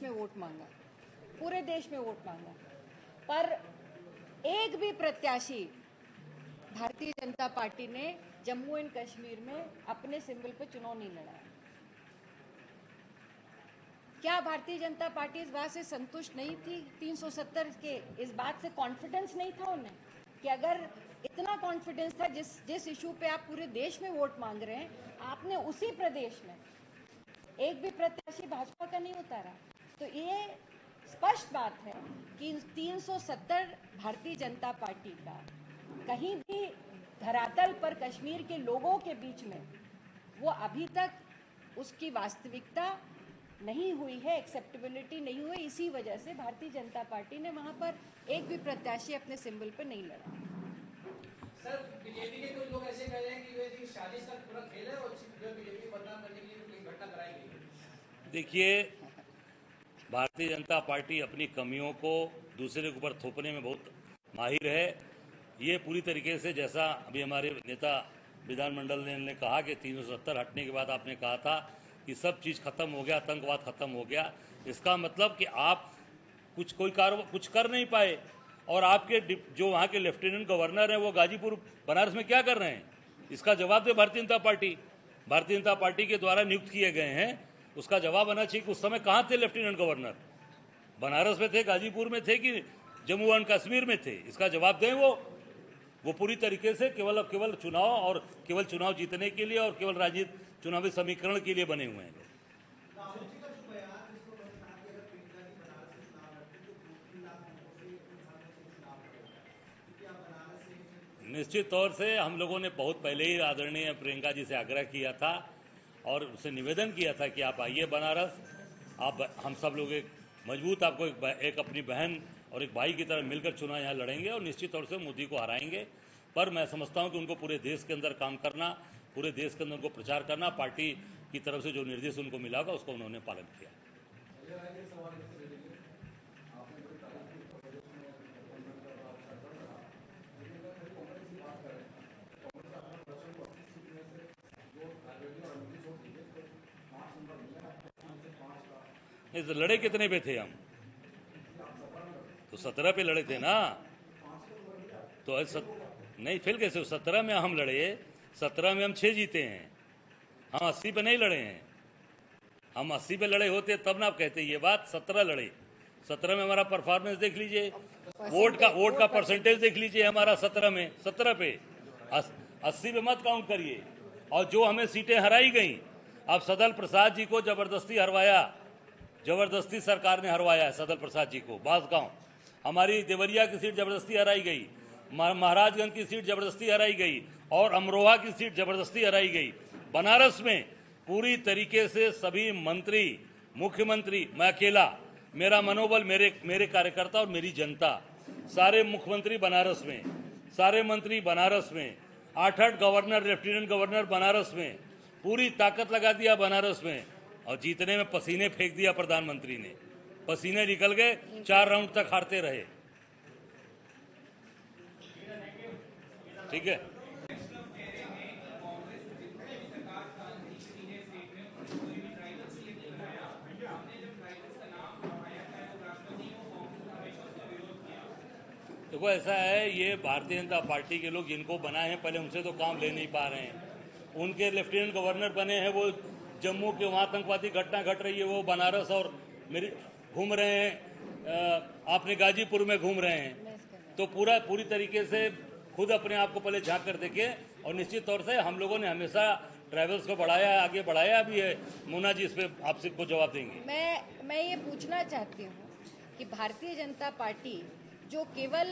में वोट मांगा, पूरे देश में वोट मांगा, पर एक भी प्रत्याशी भारतीय जनता पार्टी ने जम्मू एंड कश्मीर में अपने सिंबल पे चुनाव नहीं लड़ा। क्या भारतीय जनता पार्टी इस बात से संतुष्ट नहीं थी? 370 के इस बात से कॉन्फिडेंस नहीं था उन्हें कि अगर इतना कॉन्फिडेंस था जिस इशू पे आप पूरे देश में वोट मांग रहे हैं, आपने उसी प्रदेश में एक भी प्रत्याशी भाजपा का नहीं उतारा। तो ये स्पष्ट बात है कि 370 भारतीय जनता पार्टी का कहीं भी धरातल पर कश्मीर के लोगों के बीच में वो अभी तक उसकी वास्तविकता नहीं हुई है, एक्सेप्टेबिलिटी नहीं हुई। इसी वजह से भारतीय जनता पार्टी ने वहां पर एक भी प्रत्याशी अपने सिंबल पर नहीं लड़ा। सर, बीजेपी के कुछ लोग ऐसे कह रहे हैं कि ये साजिश का पूरा खेल है और बीजेपी को बदनाम करने के लिए कोई घटना कराई गई। देखिए, भारतीय जनता पार्टी अपनी कमियों को दूसरे के ऊपर थोपने में बहुत माहिर है। ये पूरी तरीके से, जैसा अभी हमारे नेता विधानमंडल ने कहा कि 370 हटने के बाद आपने कहा था कि सब चीज़ खत्म हो गया, आतंकवाद खत्म हो गया। इसका मतलब कि आप कुछ कर नहीं पाए। और आपके जो वहाँ के लेफ्टिनेंट गवर्नर हैं वो गाजीपुर बनारस में क्या कर रहे हैं, इसका जवाब दे भारतीय जनता पार्टी। भारतीय जनता पार्टी के द्वारा नियुक्त किए गए हैं, उसका जवाब आना चाहिए कि उस समय कहाँ थे लेफ्टिनेंट गवर्नर? बनारस में थे, गाजीपुर में थे कि जम्मू एंड कश्मीर में थे? इसका जवाब दें। वो पूरी तरीके से केवल चुनाव और केवल चुनाव जीतने के लिए और केवल राजनीतिक चुनावी समीकरण के लिए बने हुए हैं। निश्चित तौर से हम लोगों ने बहुत पहले ही आदरणीय प्रियंका जी से आग्रह किया था और उसे निवेदन किया था कि आप आइए बनारस, हम सब लोग एक मजबूत आपको एक अपनी बहन और एक भाई की तरह मिलकर चुनाव यहाँ लड़ेंगे और निश्चित तौर से मोदी को हराएंगे। पर मैं समझता हूँ कि उनको पूरे देश के अंदर काम करना, पूरे देश के अंदर उनको प्रचार करना, पार्टी की तरफ से जो निर्देश उनको मिला होगा उसका उन्होंने पालन किया। तो लड़े कितने पे थे हम? तो 17 पे लड़े थे ना। तो नहीं, फिर कैसे 17 में हम लड़े? 17 में हम 6 जीते हैं। हम 80 पे नहीं लड़े हैं। हम 80 पे लड़े होते तब ना आप कहते ये बात। 17 लड़े। 17 में हमारा परफॉर्मेंस देख लीजिए, वोट का परसेंटेज देख लीजिए हमारा। 17 पे 80 पे मत काउंट करिए। और जो हमें सीटें हराई गई, अब सदल प्रसाद जी को जबरदस्ती हरवाया, जबरदस्ती सरकार ने हरवाया है सदल प्रसाद जी को। बांसगांव हमारी देवरिया की सीट जबरदस्ती हराई गई, महाराजगंज की सीट जबरदस्ती हराई गई और अमरोहा की सीट जबरदस्ती हराई गई। बनारस में पूरी तरीके से सभी मंत्री, मुख्यमंत्री, मैं अकेला, मेरा मनोबल, मेरे कार्यकर्ता और मेरी जनता, सारे मुख्यमंत्री बनारस में, सारे मंत्री बनारस में, 8 गवर्नर, लेफ्टिनेंट गवर्नर बनारस में, पूरी ताकत लगा दिया बनारस में। और जीतने में पसीने फेंक दिया प्रधानमंत्री ने, पसीने निकल गए, 4 राउंड तक हारते रहे। ठीक है। देखो ऐसा है, ये भारतीय जनता पार्टी के लोग जिनको बनाए हैं पहले उनसे तो काम ले नहीं पा रहे हैं। उनके लेफ्टिनेंट गवर्नर बने हैं, वो जम्मू के वहाँ आतंकवादी घटना घट रही है वो बनारस और मेरी घूम रहे हैं, आपने गाजीपुर में घूम रहे हैं। तो पूरी तरीके से खुद अपने आप को पहले झांक कर देखे। और निश्चित तौर से हम लोगों ने हमेशा ट्रैवल्स को बढ़ाया, आगे बढ़ाया भी है। मुन्ना जी इस पर आपसे को जवाब देंगे। मैं ये पूछना चाहती हूँ कि भारतीय जनता पार्टी जो केवल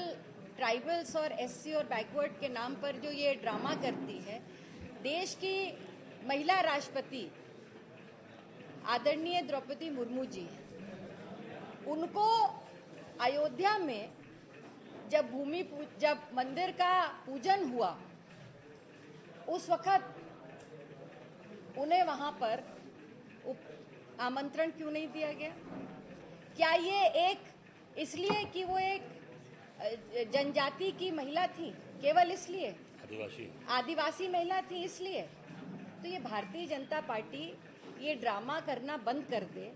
ट्राइबल्स और एससी और बैकवर्ड के नाम पर जो ये ड्रामा करती है, देश की महिला राष्ट्रपति आदरणीय द्रौपदी मुर्मू जी, उनको अयोध्या में जब मंदिर का पूजन हुआ, उस वक्त उन्हें वहां पर आमंत्रण क्यों नहीं दिया गया? क्या ये एक इसलिए कि वो एक जनजाति की महिला थी, केवल इसलिए? आदिवासी महिला थी इसलिए? तो ये भारतीय जनता पार्टी ये ड्रामा करना बंद कर दे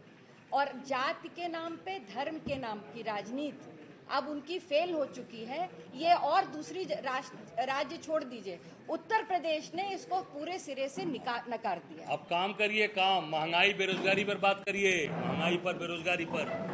और जाति के नाम पे, धर्म के नाम की राजनीति अब उनकी फेल हो चुकी है। ये और दूसरी राज्य छोड़ दीजिए, उत्तर प्रदेश ने इसको पूरे सिरे से नकार दिया। अब काम करिए, काम, महंगाई बेरोजगारी पर बात करिए, महंगाई पर, बेरोजगारी पर।